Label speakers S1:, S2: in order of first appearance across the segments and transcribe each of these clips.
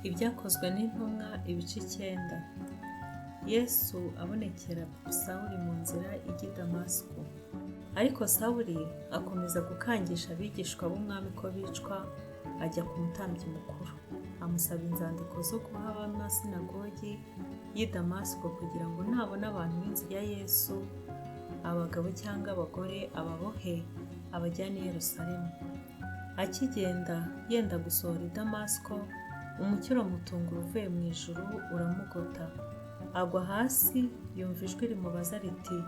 S1: Ibyakozwe n'intumwa ibice 9. Yesu abonekera Sawuli mu nzira ijya i Damasiko. Ariko Sawuli akomeza gukangisha abigishwa b'umwami ko bicwa, ajya ku mutambyi mukuru, amusaba inzandiko zo guha amasinagogi y'i Damasiko kugira ngo nabona abantu b'inzu ya Yesu, abagabo cyangwa abagore, ababohe abajyane i Yerusalemu. Akigenda yenda gusohora i Damasiko, umucyo uramutungura uvuye mu ijuru uramugota. Agwa hasi, yumva ijwi rimubaza riti,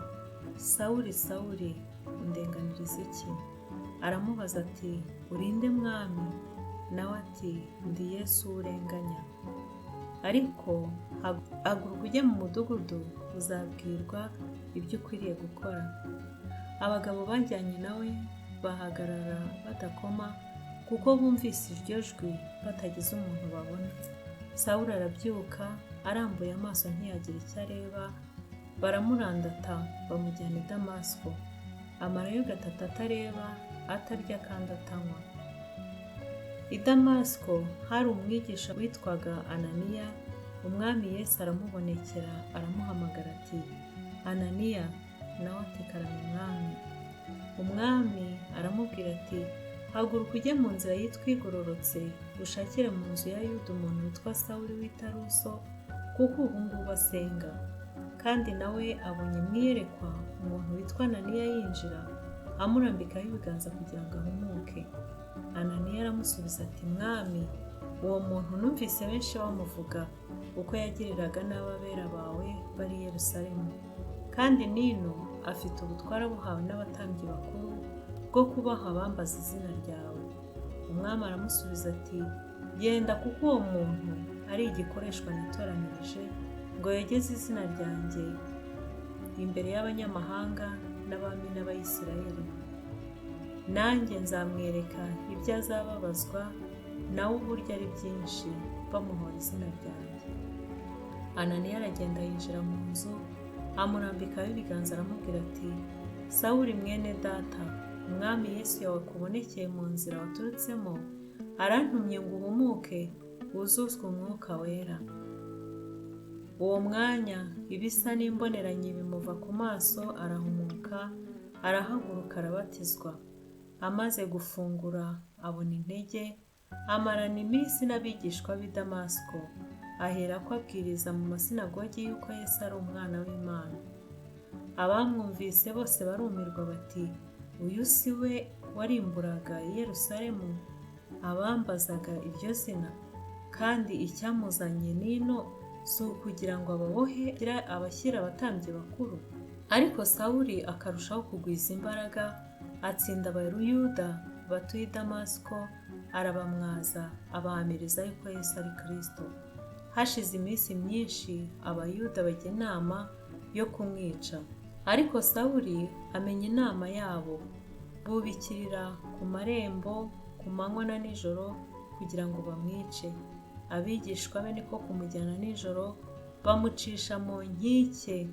S1: Sawuli, Sawuli, undenganiriza iki? Aramubaza ati, urinde mwami? Nawe ati, ndi Yesu urenganya. Ariko haguruka ujye mu mudugudu, uzabwirwa ibyo ukwiriye gukora. Abagabo bajyanye nawe bahagarara badakoma, kuko bumvise iryo jwi batagize umuntu babona. Sawuli arabyuka, arambuye amaso ntiyagira icyo areba, baramurandata bamujyana i Damasiko. Amarayo 3 atareba, atarya kandi atanywa. I Damasiko hari umwigisha witwaga Ananiya. Umwami Yesu aramubonekera, aramuhamagara ati, Ananiya. Nawe ati, karame mwami. Umwami aramubwira ati, haguruka ujye mu nzira yitwa igororotse, ushakire mu nzu ya Yuda umuntu witwa Sawuli w'i Taruso, kuko ubu ngubu asenga. Kandi nawe abonye mu iyerekwa umuntu witwa Ananiya yinjira, amurambikaho ibiganza kugira ngo ahumuke. Ananiya aramusubiza ati, mwami, uwo muntu numvise benshi bamuvuga uko yagiriraga n'ababera bawe bari i Yerusalemu, kandi n'ino afite ubutware buhawe n'abatambyi bakuru bwo kubaha abambaza izina ryawe. Umwami aramusubiza ati, genda, kuko uwo muntu ari igikoreshwa nitoranirije ngo yogeze izina ryanjye imbere y'abanyamahanga n'abami n'Abayisiraheli. Nanjye nzamwereka ibyo azababazwa, nawe uburyo ari byinshi, bamuhora izina ryanjye. Ananiya aragenda yinjira mu nzu, amurambikaho ibiganza aramubwira ati, Sawuli mwene data, umwami Yesu yakubonekeye mu nzira waturutsemo, arantumye ngo uhumuke wuzuzwe umwuka wera. Uwo mwanya ibisa n'imboneranye bimuva ku maso, arahumuka, arahaguruka, arabatizwa. Amaze gufungura abona intege, amarana iminsi n'abigishwa b'i Damasiko, aherako abwiriza mu masinagogi yuko Yesu ari umwana w'Imana. Abamwumvise bose barumirwa bati, uyu si we warimburaga i Yerusalemu abambazaga iryo zina? Kandi icyamuzanye n'ino si ukugira ngo ababohe abashyira abatambyi bakuru? Ariko Sawuli akarushaho kugwiza imbaraga, atsinda Abayuda batuye i Damasiko, arabamwaza, abahamiriza yuko Yesu ari Kristo. Hashize iminsi myinshi, Abayuda bajya inama yo kumwica. Ariko Sawuli amenya inama yabo, bubikirira ku marembo ku manywa na nijoro kugira ngo bamwice. Abigishwa be niko kumujyana nijoro, bamucisha mu nkike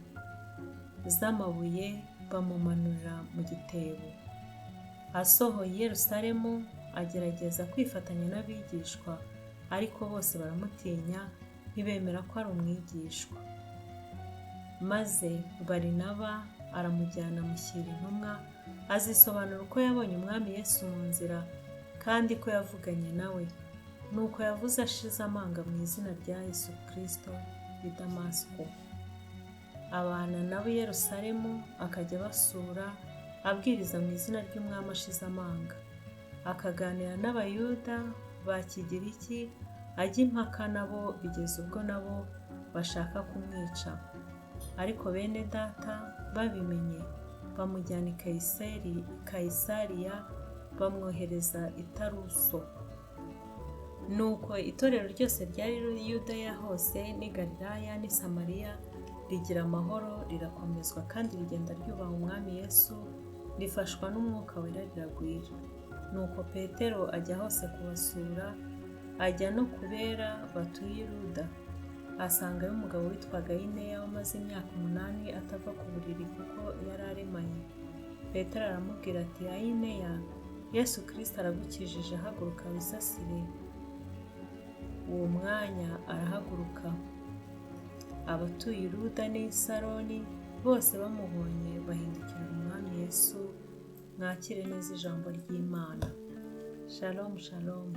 S1: z'amabuye, bamumanurira mu gitebo. Asohoye i Yerusalemu, agerageza kwifatanya n'abigishwa, ariko bose baramutinya, ntibemera ko ari umwigishwa. Maze Barinaba aramujyana, amushyira intumwa, azisobanura uko yabonye umwami Yesu mu nzira, kandi ko yavuganye nawe. Nuko yavuze ashize amanga mu izina rya Yesu Kristo i Damasiko. Abana nabo i Yerusalemu, akajya basura, abwiriza mu izina ry'umwami ashize amanga. Akaganira n'Abayuda ba Kigiriki, ajya impaka nabo, bigeza ubwo nabo bashaka kumwica. Ariko bene data babimenye, bamujyana i Kayisariya, bamwohereza i Taruso. Nuko itorero ryose ryari i Yudaya hose n'i Galilaya n'i Samariya rigira amahoro, rirakomezwa kandi rigenda ryubaha umwami Yesu, rifashwa n'umwuka wera, riragwira. Nuko Petero ajya hose kubasura, ajya no kubera batuye i Luda. Asangayo umugabo witwaga Ineya wamaze imyaka 8 atava ku buriri kuko yari aremaye. Petero aramubwira ati, Ineya, Yesu Kristo aragukijije, haguruka wisasire. uwo mwanya arahaguruka. Abatuye i Luda n'i Saroni bose bamubonye bahindukirira umwami Yesu. Mwakire neza ijambo ry'Imana. Shalom shalom.